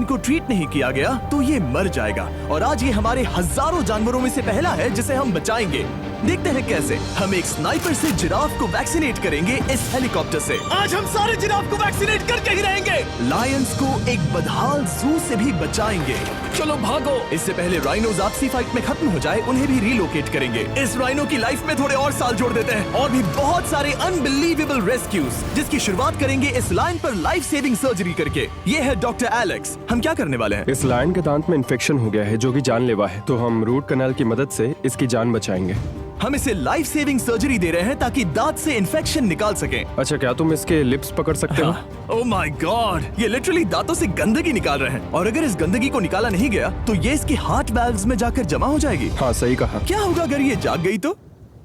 इनको ट्रीट नहीं किया गया तो ये मर जाएगा। और आज ये हमारे हजारों जानवरों में से पहला है जिसे हम बचाएंगे। देखते हैं कैसे। हम एक स्नाइपर से जिराफ को वैक्सीनेट करेंगे इस हेलीकॉप्टर से। आज हम सारे जिराफ को वैक्सीनेट करके ही रहेंगे। लायंस को एक बदहाल जू से भी बचाएंगे। चलो भागो। इससे पहले राइनोज आपसी फाइट में खत्म हो जाए, उन्हें भी रिलोकेट करेंगे। इस राइनो की लाइफ में थोड़े और साल जोड़ देते हैं और भी बहुत सारे अनबिलीवेबल रेस्क्यूज, जिसकी शुरुआत करेंगे इस लायन पर लाइफ सेविंग सर्जरी करके। ये है डॉक्टर एलेक्स। हम क्या करने वाले हैं? इस लायन के दांत में इन्फेक्शन हो गया है जो कि जानलेवा है, तो हम रूट कैनाल की मदद से इसकी जान बचाएंगे। हम इसे लाइफ सेविंग सर्जरी दे रहे हैं ताकि दांत से इन्फेक्शन निकाल सकें। अच्छा, क्या तुम इसके लिप्स पकड़ सकते हो? ओह माय गॉड, ये लिटरली दांतों से गंदगी निकाल रहे हैं और अगर इस गंदगी को निकाला नहीं गया तो ये इसके हार्ट वाल्व्स में जाकर जमा हो जाएगी। हाँ, सही कहा। क्या होगा अगर ये जाग गई तो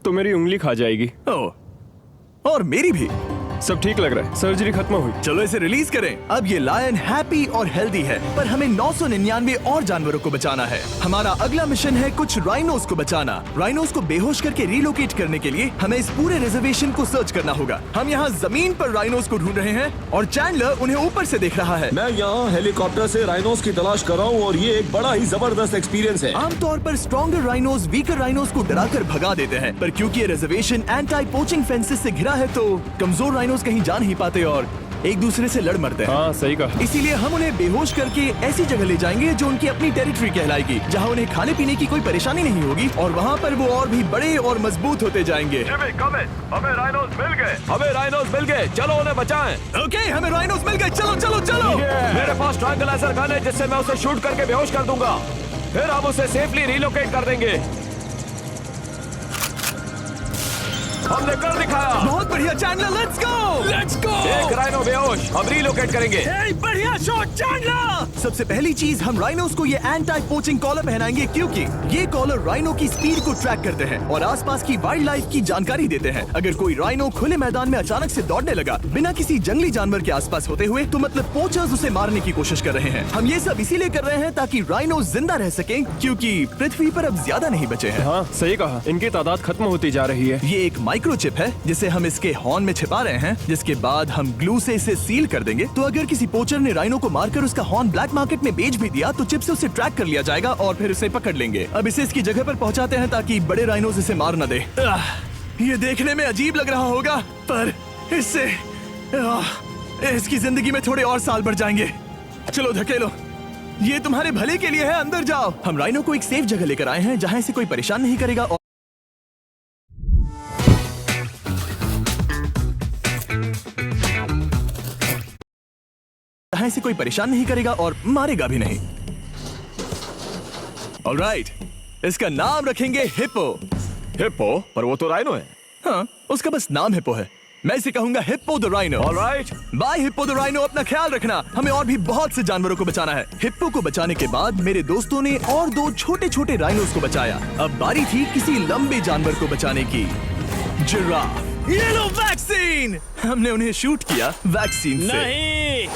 मेरी उंगली खा जाएगी। ओह, और मेरी भी। सब ठीक लग रहा है, सर्जरी खत्म हुई। चलो इसे रिलीज करें। अब ये लायन हैप्पी और हेल्दी है, पर हमें 999 और जानवरों को बचाना है। हमारा अगला मिशन है कुछ राइनोस को बचाना। राइनोस को बेहोश करके रिलोकेट करने के लिए हमें इस पूरे रिजर्वेशन को सर्च करना होगा। हम यहाँ जमीन पर राइनोस को ढूंढ रहे हैं और चैंडलर उन्हें ऊपर से देख रहा है। मैं यहाँ हेलीकॉप्टर से राइनोस की तलाश कर रहा हूँ और ये एक बड़ा ही जबरदस्त एक्सपीरियंस है। आमतौर पर स्ट्रॉन्गर राइनोस वीकर राइनोस को डराकर भगा देते हैं, पर क्योंकि ये रिजर्वेशन एंटी पोचिंग फेंसेस से घिरा है तो कमजोर राइनोस कहीं जा नहीं पाते और एक दूसरे से लड़ मरते हैं। हाँ, सही कहा। इसीलिए हम उन्हें बेहोश करके ऐसी जगह ले जाएंगे जो उनकी अपनी टेरिटरी कहलाएगी, जहाँ उन्हें खाने पीने की कोई परेशानी नहीं होगी और वहाँ पर वो और भी बड़े और मजबूत होते जाएंगे। हमें राइनोस मिल गए, चलो उन्हें बचाएं। ओके, हमें राइनोस मिल गए, चलो चलो चलो। मेरे पास ट्रायंगुलर गन है जिससे मैं उसे शूट करके बेहोश कर दूंगा, फिर हम उसे सेफली रिलोकेट कर देंगे। हमने कर दिखाया। बहुत बढ़िया चैंडलर, लेट्स गो। एक राइनो बेहोश, हम रिलोकेट करेंगे। बढ़िया शॉट चैंडलर। सबसे पहली चीज, हम राइनोस को ये एंटी पोचिंग कॉलर पहनाएंगे क्योंकि ये कॉलर राइनो की स्पीड को ट्रैक करते हैं और आसपास की वाइल्ड लाइफ की जानकारी देते हैं। अगर कोई राइनो खुले मैदान में अचानक से दौड़ने लगा बिना किसी जंगली जानवर के आसपास होते हुए, तो मतलब पोचर्स उसे मारने की कोशिश कर रहे हैं। हम ये सब इसीलिए कर रहे हैं ताकि राइनो जिंदा रह सकें, क्योंकि पृथ्वी पर अब ज्यादा नहीं बचे हैं। हाँ, सही कहा। इनकी तादाद खत्म होती जा रही है। ये एक माइक्रोचिप है जिसे हम इसके हॉर्न में छिपा रहे हैं, जिसके बाद हम ग्लू से इसे सील कर देंगे। तो अगर किसी पोचर ने राइनो को मारकर उसका हॉर्न ब्लैक मार्केट में बेच भी दिया तो चिप से उसे ट्रैक कर लिया जाएगा और फिर उसे पकड़ लेंगे। अब इसे इसकी जगह पर पहुंचाते हैं ताकि बड़े राइनोस इसे मार न दे। ये देखने में अजीब लग रहा होगा, पर इससे इसकी जिंदगी में थोड़े और साल बढ़ जाएंगे। चलो धकेलो, ये तुम्हारे भले के लिए है, अंदर जाओ। हम राइनो को एक सेफ जगह लेकर आए हैं जहाँ इसे कोई परेशान नहीं करेगा और इसे कोई परेशान नहीं करेगा और मारेगा भी नहीं। ऑलराइट, इसका नाम रखेंगे हिप्पो। हिप्पो? पर वो तो राइनो है। हाँ, उसका बस नाम हिप्पो है। मैं इसे कहूंगा hippo the rhino. Alright, bye hippo the rhino. अपना ख्याल रखना, हमें और भी बहुत से जानवरों को बचाना है। हिप्पो को बचाने के बाद मेरे दोस्तों ने और 2 छोटे छोटे राइनोस को बचाया। अब बारी थी किसी लंबे जानवर को बचाने की, जिराफ। ये लो वैक्सीन। हमने उन्हें शूट किया वैक्सीन से। नहीं,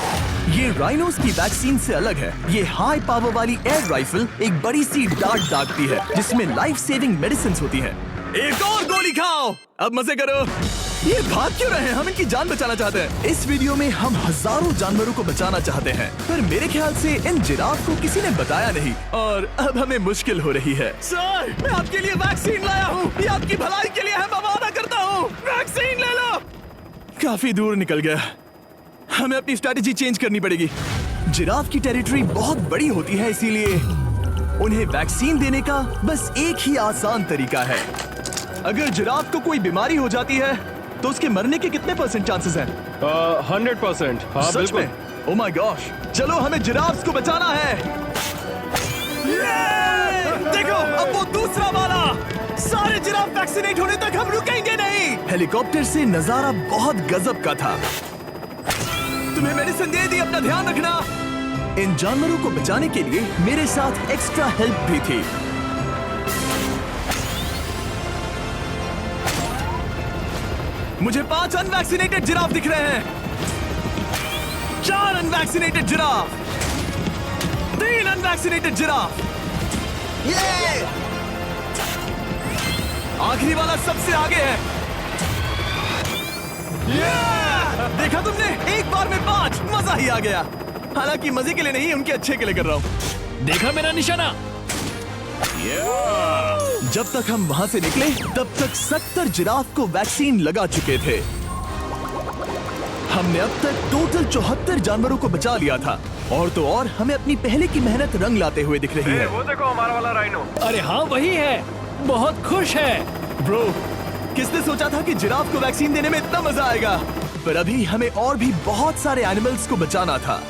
ये राइनोस की वैक्सीन से अलग है। ये हाई पावर वाली एयर राइफल एक बड़ी सी डार्ट दागती है जिसमें लाइफ सेविंग मेडिसिन होती है। एक और गोली खाओ, अब मजे करो। ये भाग क्यों रहे हैं? हम इनकी जान बचाना चाहते हैं। इस वीडियो में हम हजारों जानवरों को बचाना चाहते हैं, पर मेरे ख्याल से इन जिराफ को किसी ने बताया नहीं और अब हमें मुश्किल हो रही है। सर, मैं आपके लिए वैक्सीन लाया हूँ। ये आपकी भलाई के लिए है, मैं वादा करता हूँ। वैक्सीन ले लो। काफी दूर निकल गया, हमें अपनी स्ट्रेटेजी चेंज करनी पड़ेगी। जिराफ की टेरिटरी बहुत बड़ी होती है, इसीलिए उन्हें वैक्सीन देने का बस एक ही आसान तरीका है। अगर जिराफ को कोई बीमारी हो जाती है तो उसके मरने के कितने % चांसेस हैं? 100%। हाँ, सच बिल्कुल। में? ओह माय गॉश, चलो हमें जिराफ्स को बचाना है। देखो, अब वो दूसरा वाला। सारे जिराफ वैक्सीनेट होने तक हम रुकेंगे नहीं। हेलीकॉप्टर से नजारा बहुत गजब का था। तुम्हें मेडिसिन दे दी, अपना ध्यान रखना। इन जानवरों को बचाने के लिए मेरे साथ एक्स्ट्रा हेल्प भी थी। मुझे 5 अनवैक्सीनेटेड जिराफ दिख रहे हैं। 4 अनवैक्सीनेटेड जिराफ, 3 अनवैक्सीनेटेड जिराफ। ये आखिरी वाला सबसे आगे है। देखा तुमने? एक बार में 5, मजा ही आ गया। हालांकि मजे के लिए नहीं, उनके अच्छे के लिए कर रहा हूँ। देखा मेरा निशाना? जब तक हम वहाँ से निकले तब तक 70 जिराफ को वैक्सीन लगा चुके थे। हमने अब तक टोटल 74 जानवरों को बचा लिया था। और तो और हमें अपनी पहले की मेहनत रंग लाते हुए दिख रही है। वो देखो हमारा वाला राइनो। अरे हाँ वही है, बहुत खुश है। ब्रो, किसने सोचा था कि जिराफ को वैक्सीन देने में इतना मजा आएगा? पर अभी हमें और भी बहुत सारे एनिमल्स को बचाना था।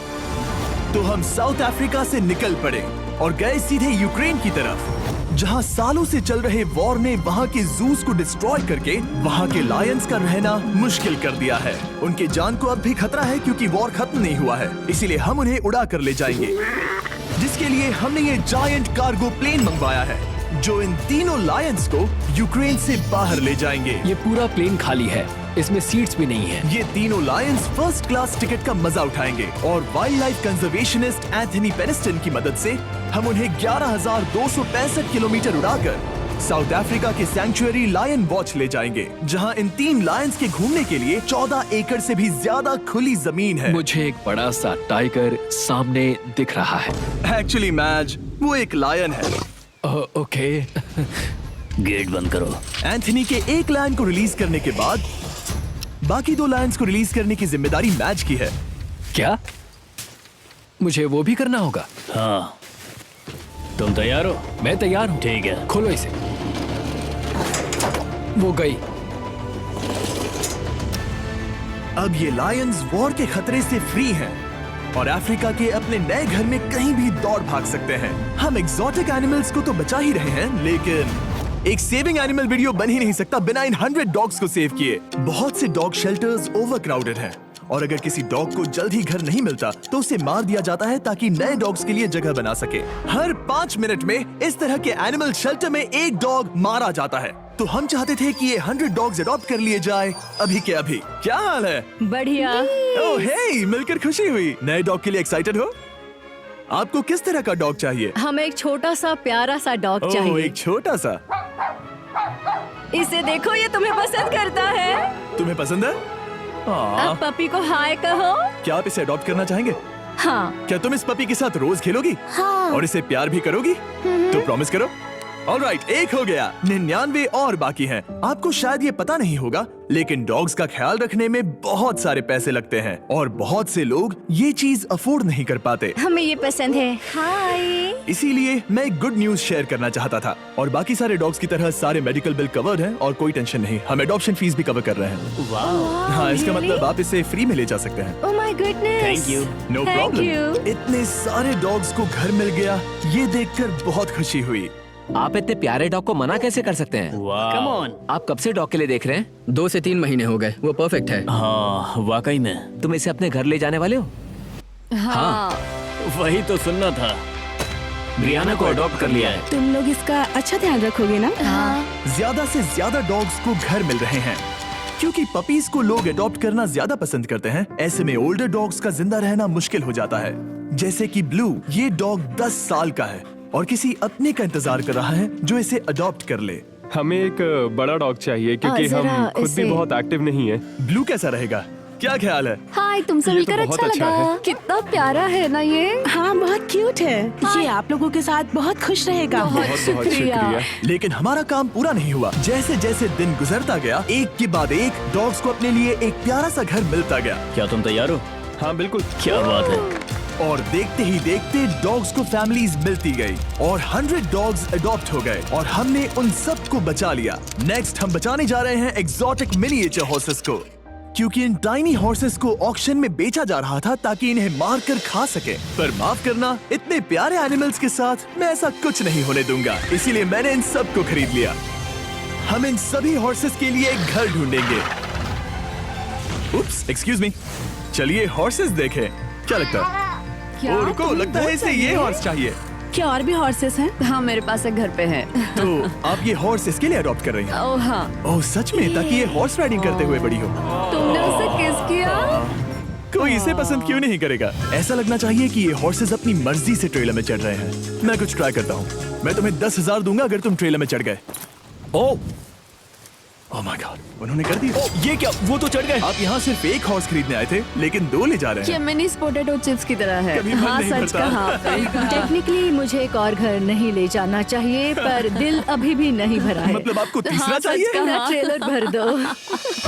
तो हम साउथ अफ्रीका से निकल पड़े और गए सीधे यूक्रेन की तरफ, जहां सालों से चल रहे वॉर ने वहां के जूस को डिस्ट्रॉय करके वहां के लायंस का रहना मुश्किल कर दिया है। उनके जान को अब भी खतरा है क्योंकि वॉर खत्म नहीं हुआ है, इसीलिए हम उन्हें उड़ा कर ले जाएंगे, जिसके लिए हमने ये जायंट कार्गो प्लेन मंगवाया है जो इन तीनों लायंस को यूक्रेन से बाहर ले जाएंगे। ये पूरा प्लेन खाली है, इसमेमें सीट्स भी नहीं है। ये तीनों लायंस फर्स्ट क्लास टिकट का मजा उठाएंगे और वाइल्ड लाइफ कंजर्वेशनिस्ट एंथनी पेनिस्टन की मदद से हम उन्हें 11,265 किलोमीटर उड़ाकर साउथ अफ्रीका के सैंक्चुअरी लायन वॉच ले जाएंगे, जहां इन 3 लायंस के घूमने के लिए 14 एकड़ से भी ज्यादा खुली जमीन है। मुझे एक बड़ा सा टाइगर सामने दिख रहा है। एक्चुअली मैच, वो एक लायन है। ओके। गेट बंद करो। एंथनी के एक लायन को रिलीज करने के बाद बाकी 2 लायंस को रिलीज करने की जिम्मेदारी मैच की है। क्या मुझे वो भी करना होगा? हाँ, तुम तैयार हो? मैं तैयार हूँ। ठीक है। खोलो इसे। वो गई। अब ये लायंस वॉर के खतरे से फ्री हैं और अफ्रीका के अपने नए घर में कहीं भी दौड़ भाग सकते हैं। हम एग्जॉटिक एनिमल्स को तो बचा ही रहे हैं, लेकिन एक सेविंग एनिमल वीडियो बन ही नहीं सकता बिना इन 100 डॉग्स को सेव किए। बहुत से डॉग शेल्टर्स ओवरक्राउडेड हैं और अगर किसी डॉग को जल्द ही घर नहीं मिलता तो उसे मार दिया जाता है ताकि नए डॉग्स के लिए जगह बना सके। हर 5 मिनट में इस तरह के एनिमल शेल्टर में एक डॉग मारा जाता है। तो हम चाहते थे कि ये 100 डॉग्स अडॉप्ट कर लिए जाए अभी के अभी। क्या हाल है? बढ़िया। ओह हे, मिलकर खुशी हुई। नए डॉग के लिए एक्साइटेड हो? आपको किस तरह का डॉग चाहिए? हमें एक छोटा सा प्यारा सा डॉग ओह, चाहिए। एक छोटा सा। इसे देखो, ये तुम्हें पसंद करता है। तुम्हें पसंद है? अब पपी को हाय कहो। क्या आप इसे अडॉप्ट करना चाहेंगे? हाँ। क्या तुम इस पपी के साथ रोज खेलोगी? हाँ। और इसे प्यार भी करोगी? तो प्रॉमिस करो। ऑलराइट, एक हो गया। 99 और बाकी हैं। आपको शायद ये पता नहीं होगा, लेकिन डॉग्स का ख्याल रखने में बहुत सारे पैसे लगते हैं और बहुत से लोग ये चीज अफोर्ड नहीं कर पाते। हमें ये पसंद है। हाय। इसीलिए मैं एक गुड न्यूज शेयर करना चाहता था। और बाकी सारे डॉग्स की तरह सारे मेडिकल बिल कवर्ड हैं और कोई टेंशन नहीं। हम एडॉप्शन फीस भी कवर कर रहे हैं। हाँ, इसका मतलब आप इसे फ्री में ले जा सकते हैं। Oh my goodness. Thank you. No Thank problem. you. इतने सारे डॉग्स को घर मिल गया, ये देखकर बहुत खुशी हुई। आप इतने प्यारे डॉग को मना कैसे कर सकते हैं? Come on. आप कब से डॉग के लिए देख रहे हैं? 2 से 3 महीने हो गए, वो परफेक्ट है। हाँ, वाकई में। तुम इसे अपने घर ले जाने वाले हो? हाँ। वही तो सुनना था। ब्रियाना को अडॉप्ट कर लिया है। तुम लोग इसका अच्छा ध्यान रखोगे ना? हाँ। ज्यादा से ज्यादा डॉग्स को घर मिल रहे हैं क्योंकि पपीज को लोग अडॉप्ट करना ज्यादा पसंद करते हैं। ऐसे में ओल्डर डॉग्स का जिंदा रहना मुश्किल हो जाता है। जैसे कि ब्लू, ये डॉग 10 साल का है और किसी अपने का इंतजार कर रहा है जो इसे अडॉप्ट कर ले। हमें एक बड़ा डॉग चाहिए क्योंकि जरा हम खुद भी इसे- बहुत एक्टिव नहीं है। ब्लू कैसा रहेगा? क्या ख्याल है? हाय, तुमसे ये तो मिलकर बहुत अच्छा अच्छा लगा। है। कितना प्यारा है ना ये। हाँ, बहुत क्यूट है। ये आप लोगों के साथ बहुत खुश रहेगा। बहुत बहुत शुक्रिया। शुक्रिया। लेकिन हमारा काम पूरा नहीं हुआ। जैसे जैसे दिन गुजरता गया, एक के बाद एक डॉग्स को अपने लिए एक प्यारा सा घर मिलता गया। क्या तुम तैयार हो? हाँ बिल्कुल। क्या बात है। और देखते ही देखते डॉग्स को फैमिलीज मिलती गई और 100 डॉग्स अडॉप्ट हो गए और हमने उन सब को बचा लिया। नेक्स्ट हम बचाने जा रहे हैं एग्जॉटिक मिनिएचर हॉर्सेस को, क्योंकि इन टाइनी हॉर्सेस को ऑक्शन में बेचा जा रहा था ताकि इन्हें मार कर खा सके। पर माफ करना, इतने प्यारे एनिमल्स के साथ मैं ऐसा कुछ नहीं होने दूंगा, इसीलिए मैंने इन सब को खरीद लिया। हम इन सभी हॉर्सेस के लिए एक घर ढूंढेंगे। उप्स, एक्सक्यूज मी। चलिए हॉर्सेस देखें। क्या लगता है? क्या? ओ, रुको, लगता है इसे ये हॉर्स चाहिए। क्या और भी हॉर्सेस हैं? हाँ, मेरे पास एक घर पे है। तो आप ये हॉर्स इसके लिए अडॉप्ट कर रही हैं? ओह हाँ। ओह सच में? ताकि ये हॉर्स राइडिंग करते हुए बड़ी हो। तुमने उसे किस किया? कोई इसे पसंद क्यों नहीं करेगा? ऐसा लगना चाहिए कि ये हॉर्सेस अपनी मर्जी से ट्रेलर में चढ़ रहे हैं। मैं कुछ ट्राई करता हूँ। मैं तुम्हें 10,000 दूंगा अगर तुम ट्रेलर में चढ़ गए। ओ, ओह माय गॉड, उन्होंने कर दिया। ये क्या, वो तो चढ़ गए। आप यहाँ सिर्फ एक हॉर्स खरीदने आए थे, लेकिन 2 ले जा रहे ये हैं। मिनी पोटैटो चिप्स की तरह है। कभी मन हाँ नहीं सच भरता। कहा। टेक्निकली मुझे एक और घर नहीं ले जाना चाहिए, पर दिल अभी भी नहीं भरा है। मतलब आपको तीसरा हाँ, सच चाहिए? कहा। मेरा ट्रेलर भर दो।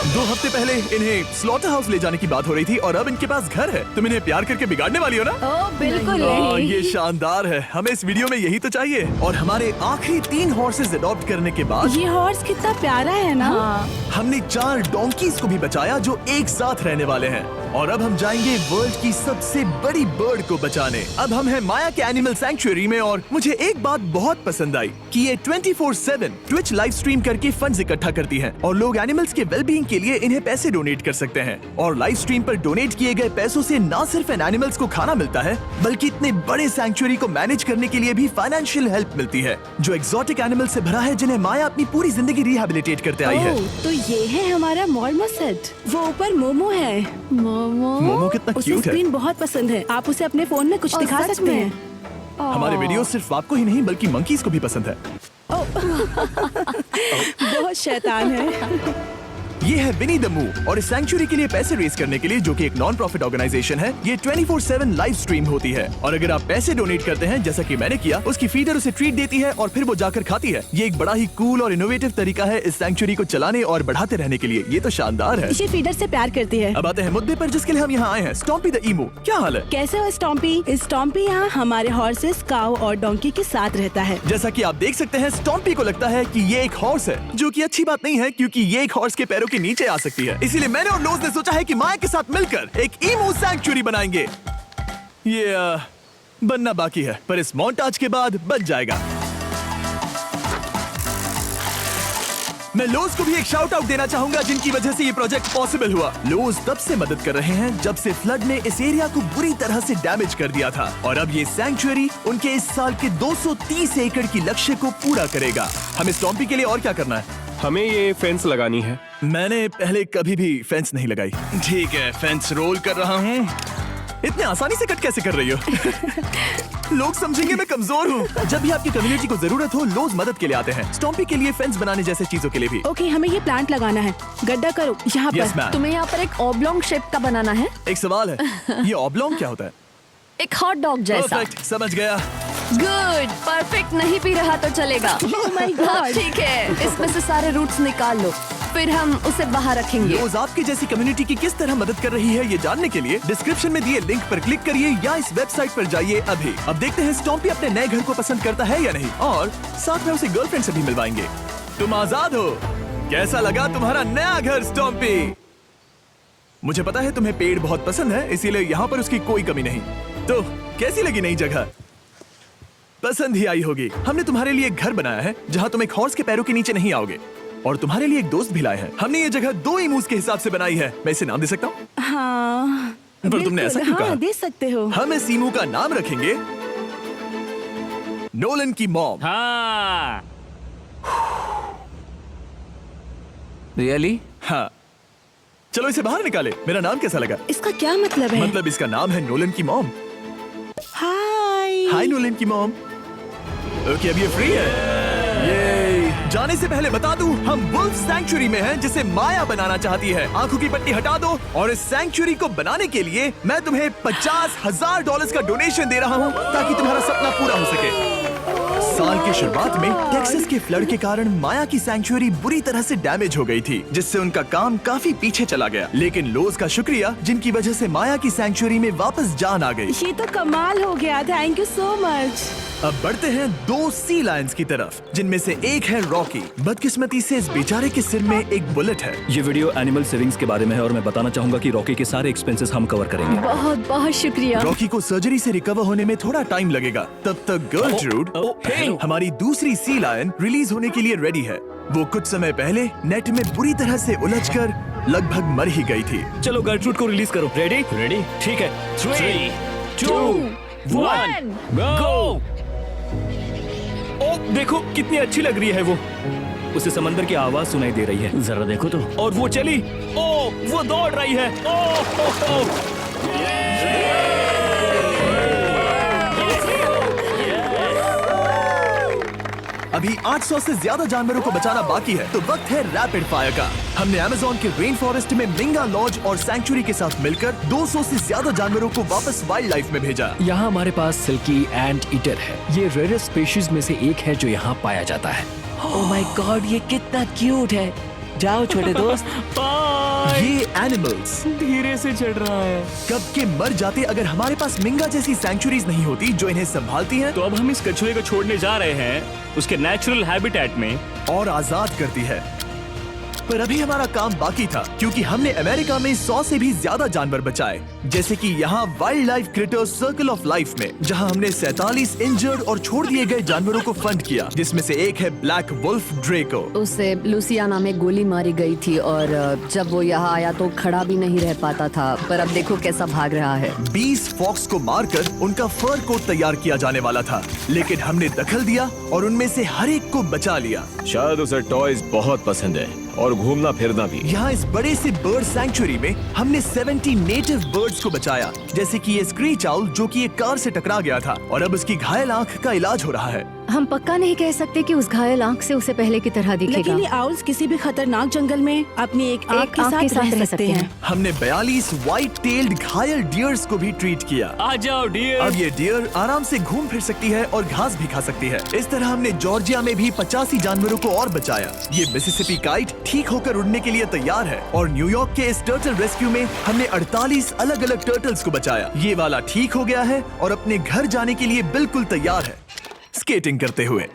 2 हफ्ते पहले इन्हें स्लॉटर हाउस ले जाने की बात हो रही थी और अब इनके पास घर है। तुम इन्हें प्यार करके बिगाड़ने वाली हो ना? ओ बिल्कुल हाँ, नहीं। ये शानदार है। हमें इस वीडियो में यही तो चाहिए। और हमारे आखिरी 3 हॉर्सेस अडॉप्ट करने के बाद ये हॉर्स कितना प्यारा है ना। हमने 4 डोंकीज को भी बचाया जो एक साथ रहने वाले हैं। और अब हम जाएंगे वर्ल्ड की सबसे बड़ी बर्ड को बचाने। अब हम हैं माया के एनिमल सैंक्चुअरी में और मुझे एक बात बहुत पसंद आई कि ये 24/7 ट्विच लाइव स्ट्रीम करके फंड्स इकट्ठा करती हैं और लोग एनिमल्स के वेलबींग के लिए इन्हें पैसे डोनेट कर सकते हैं। और लाइव स्ट्रीम पर डोनेट किए गए पैसों से न सिर्फ इन एनिमल्स को खाना मिलता है, बल्कि इतने बड़े सैंक्चुअरी को मैनेज करने के लिए भी फाइनेंशियल हेल्प मिलती है, जो एक्सोटिक एनिमल से भरा है जिन्हें माया अपनी पूरी जिंदगी रिहैबिलिटेट करते आई है। ओह, तो ये है हमारा मॉर्मोसेट। वो ऊपर मोमो है। मोमो कितना उसे क्यूट है। स्क्रीन बहुत पसंद है। आप उसे अपने फोन में कुछ दिखा सच सकते में? हैं। हमारे वीडियो सिर्फ आपको ही नहीं बल्कि मंकीज को भी पसंद है। बहुत शैतान है। ये है विनी द मू और इस सैंक्चुअरी के लिए पैसे रेज करने के लिए, जो कि एक नॉन प्रॉफिट ऑर्गेनाइजेशन है, ये 24/7 लाइव स्ट्रीम होती है। और अगर आप पैसे डोनेट करते हैं, जैसा कि मैंने किया, उसकी फीडर उसे ट्रीट देती है और फिर वो जाकर खाती है। ये एक बड़ा ही कूल और इनोवेटिव तरीका है इस सैंक्चुअरी को चलाने और बढ़ाते रहने के लिए। ये तो शानदार है। ये फीडर से प्यार करती है। अब आते हैं मुद्दे पर जिसके लिए हम यहाँ आए हैं, स्टॉम्पी द ईमू। क्या हाल है? कैसे हो स्टॉम्पी? स्टॉम्पी यहाँ हमारे हॉर्सेस, काऊ और डोंकी के साथ रहता है। जैसा कि आप देख सकते हैं, स्टॉम्पी को लगता है कि ये एक हॉर्स है, जो कि अच्छी बात नहीं है क्योंकि ये एक हॉर्स के पैरों के नीचे आ सकती है। इसीलिए मैंने और लोज ने सोचा है कि माया के साथ मिलकर एक ईमू सैंक्चुअरी बनाएंगे। ये बनना बाकी है, पर इस मोंटाज के बाद बन जाएगा। मैं लोज को भी एक शाउट आउट देना चाहूंगा, जिनकी वजह से ये प्रोजेक्ट पॉसिबल हुआ। लोज तब से मदद कर रहे हैं जब से फ्लड ने इस एरिया को बुरी तरह से डैमेज कर दिया था, और अब ये सैंक्चुअरी उनके इस साल के 230 एकड़ की लक्ष्य को पूरा करेगा। हमें स्टॉम्पी के लिए और क्या करना है? हमें ये फेंस लगानी है। मैंने पहले कभी भी फेंस नहीं लगाई। ठीक है, फेंस रोल कर रहा हूँ। इतने आसानी से कट कैसे कर रही हो? लोग समझेंगे मैं कमजोर हूँ। जब भी आपकी कम्युनिटी को जरूरत हो, लोग मदद के लिए आते हैं। स्टॉम्पी के लिए फेंस बनाने जैसे चीजों के लिए भी। ओके, हमें ये प्लांट लगाना है। गड्ढा करो यहाँ यस पर। मैम। तुम्हें यहाँ पर एक ऑब्लोंग शेप का बनाना है, एक सवाल है, ये ऑब्लोंग क्या होता है? एक हॉट डॉग जैसा। परफेक्ट, समझ गया। गुड, परफेक्ट नहीं पी रहा तो चलेगा। Oh my God. ठीक है, इसमें से सारे रूट्स निकाल लो, फिर हम उसे बाहर रखेंगे। लोज आपकी जैसी कम्युनिटी की किस तरह मदद कर रही है, ये जानने के लिए डिस्क्रिप्शन में दिए लिंक पर क्लिक करिए या इस वेबसाइट पर जाइए अभी। अब देखते हैं स्टॉम्पी अपने नए घर को पसंद करता है या नहीं, और साथ में उसे गर्लफ्रेंड से भी मिलवाएंगे। तुम आजाद हो। कैसा लगा तुम्हारा नया घर स्टॉम्पी? मुझे पता है तुम्हें पेड़ बहुत पसंद है, इसीलिए यहाँ पर उसकी कोई कमी नहीं। तो कैसी लगी नई जगह? पसंद ही आई होगी। हमने तुम्हारे लिए एक घर बनाया है जहाँ तुम एक हॉर्स के पैरों के नीचे नहीं आओगे, और तुम्हारे लिए एक दोस्त भी लाए हैं। हमने ये जगह 2 ईमूस के हिसाब से बनाई है। मैं इसे नाम दे सकता हूँ? हाँ, पर तुमने ऐसा क्यों हाँ, कहा? दे सकते हो। हम इस ईमू का नाम रखेंगे नोलन की मॉम। हाँ। रियली? हाँ, चलो इसे बाहर निकाले। मेरा नाम कैसा लगा? इसका क्या मतलब है? मतलब इसका नाम है नोलन की मॉम। हाय। हाय नोलन की मॉम। ओके, अब ये फ्री है। ये जाने से पहले बता दूं, हम वुल्फ सैंक्चुअरी में हैं, जिसे माया बनाना चाहती है। आंखों की पट्टी हटा दो, और इस सैंक्चुअरी को बनाने के लिए मैं तुम्हें $50,000 का डोनेशन दे रहा हूं, ताकि तुम्हारा सपना पूरा हो सके। साल की शुरुआत में टेक्सास के फ्लड के कारण माया की सैंक्चुअरी बुरी तरह से डैमेज हो गई थी, जिससे उनका काम काफी पीछे चला गया। लेकिन लोज का शुक्रिया, जिनकी वजह से माया की सैंक्चुअरी में वापस जान आ गई। ये तो कमाल हो गया। Thank you so much. अब बढ़ते हैं 2 सी लायंस की तरफ, जिनमें से एक है रॉकी। बदकिस्मती से इस बेचारे के सिर में एक बुलेट है। ये वीडियो एनिमल सेविंग्स के बारे में है और मैं बताना चाहूंगा कि रॉकी के सारे एक्सपेंसेस हम कवर करेंगे। बहुत बहुत शुक्रिया। रॉकी को सर्जरी से रिकवर होने में थोड़ा टाइम लगेगा। तब तक गर्लट्रूड, हमारी दूसरी सी लायन, रिलीज होने के लिए रेडी है। वो कुछ समय पहले नेट में बुरी तरह से उलझकर लगभग मर ही गई थी। चलो गर्ट्रूड को रिलीज करो। रेडी? रेडी, ठीक है। 3, 2, 1, गो। ओ देखो कितनी अच्छी लग रही है वो। उसे समंदर की आवाज सुनाई दे रही है। जरा देखो तो। और वो चली। ओ वो दौड़ रही है। ओ। अभी 800 से ज्यादा जानवरों को बचाना बाकी है, तो वक्त है रैपिड फायर का। हमने अमेज़न के रेन फॉरेस्ट में मिंगा लॉज और सैंक्चुरी के साथ मिलकर 200 से ज्यादा जानवरों को वापस वाइल्ड लाइफ में भेजा। यहाँ हमारे पास सिल्की एंट ईटर है। ये रेयरेस्ट स्पीशीज में से एक है जो यहाँ पाया जाता है। ओह माय गॉड, ये कितना क्यूट है। जाओ छोटे दोस्त। ये एनिमल्स धीरे से चढ़ रहा है। कब के मर जाते अगर हमारे पास मिंगा जैसी सैंक्चुरीज नहीं होती जो इन्हें संभालती हैं तो अब हम इस कछुए को छोड़ने जा रहे हैं उसके नेचुरल हैबिटेट में और आजाद करती है। पर अभी हमारा काम बाकी था, क्योंकि हमने अमेरिका में 100 से भी ज्यादा जानवर बचाए, जैसे कि यहाँ wild life creators circle of life में, जहाँ हमने 47 इंजर्ड और छोड़ दिए गए जानवरों को फंड किया, जिसमें से एक है ब्लैक वुल्फ ड्रेको। उसे लुसियाना में गोली मारी गई थी और जब वो यहाँ आया तो खड़ा भी नहीं रह पाता था, पर अब देखो कैसा भाग रहा है। 20 फॉक्स को मारकर उनका फर कोट तैयार किया जाने वाला था, लेकिन हमने दखल दिया और उनमें से हर एक को बचा लिया। शायद उसे टॉयज बहुत पसंद है और घूमना फिरना भी। यहाँ इस बड़े से बर्ड सैंक्चुरी में हमने 70 नेटिव बर्ड्स को बचाया, जैसे कि ये स्क्रीच आउल जो कि एक कार से टकरा गया था और अब उसकी घायल आंख का इलाज हो रहा है। हम पक्का नहीं कह सकते कि उस घायल आंख से उसे पहले की तरह दिखेगा। लेकिन ये आउल्स किसी भी खतरनाक जंगल में अपनी एक आंख के साथ रह सकते हैं। हमने 42 व्हाइट टेल्ड घायल डियर्स को भी ट्रीट किया। आ जाओ डियर। अब ये डियर आराम से घूम फिर सकती है और घास भी खा सकती है। इस तरह हमने जॉर्जिया में भी 85 जानवरों को और बचाया। ये मिसिसिपी काइट ठीक होकर उड़ने के लिए तैयार है और न्यूयॉर्क के इस टर्टल रेस्क्यू में हमने 48 अलग अलग टर्टल्स को बचाया। ये वाला ठीक हो गया है और अपने घर जाने के लिए बिल्कुल तैयार है स्केटिंग करते हुए।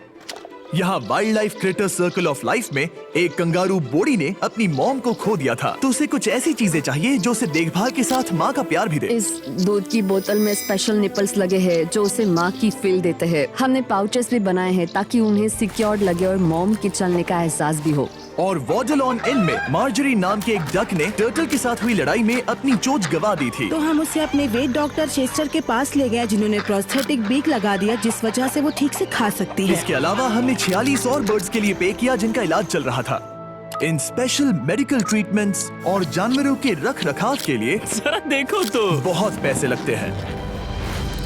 यहाँ wild life creator circle of life में एक कंगारू बोडी ने अपनी मॉम को खो दिया था, तो उसे कुछ ऐसी चीजें चाहिए जो उसे देखभाल के साथ माँ का प्यार भी दे। इस दूध की बोतल में स्पेशल निपल्स लगे हैं जो उसे माँ की फील देते हैं। हमने पाउचेस भी बनाए हैं ताकि उन्हें सिक्योर्ड लगे और मॉम के चलने का एहसास भी हो। और वॉडलॉन इन में मार्जरी नाम के एक डक ने टर्टल के साथ हुई लड़ाई में अपनी चोंच गवा दी थी, तो हम उसे अपने वेट डॉक्टर चेस्टर के पास ले गए, जिन्होंने प्रोस्थेटिक बीक लगा दिया, जिस वजह से वो ठीक से खा सकती है। इसके अलावा हमने 46 और बर्ड्स के लिए पे किया जिनका इलाज चल रहा था। इन स्पेशल मेडिकल ट्रीटमेंट्स और जानवरों के रख रखाव के लिए जरा देखो तो बहुत पैसे लगते हैं।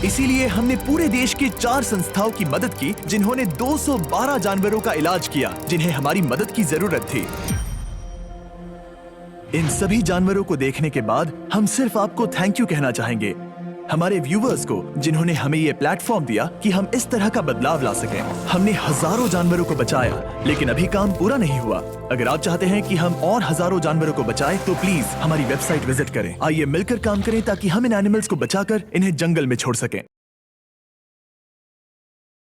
इसीलिए हमने पूरे देश के 4 संस्थाओं की मदद की जिन्होंने 212 जानवरों का इलाज किया जिन्हें हमारी मदद की जरूरत थी। इन सभी जानवरों को देखने के बाद हम सिर्फ आपको थैंक यू कहना चाहेंगे, हमारे व्यूवर्स को जिन्होंने हमें ये प्लेटफॉर्म दिया कि हम इस तरह का बदलाव ला सकें। हमने हजारों जानवरों को बचाया, लेकिन अभी काम पूरा नहीं हुआ। अगर आप चाहते हैं कि हम और हजारों जानवरों को बचाएं, तो प्लीज हमारी वेबसाइट विजिट करें। आइए मिलकर काम करें ताकि हम इन एनिमल्स को बचाकर इन्हें जंगल में छोड़ सकें।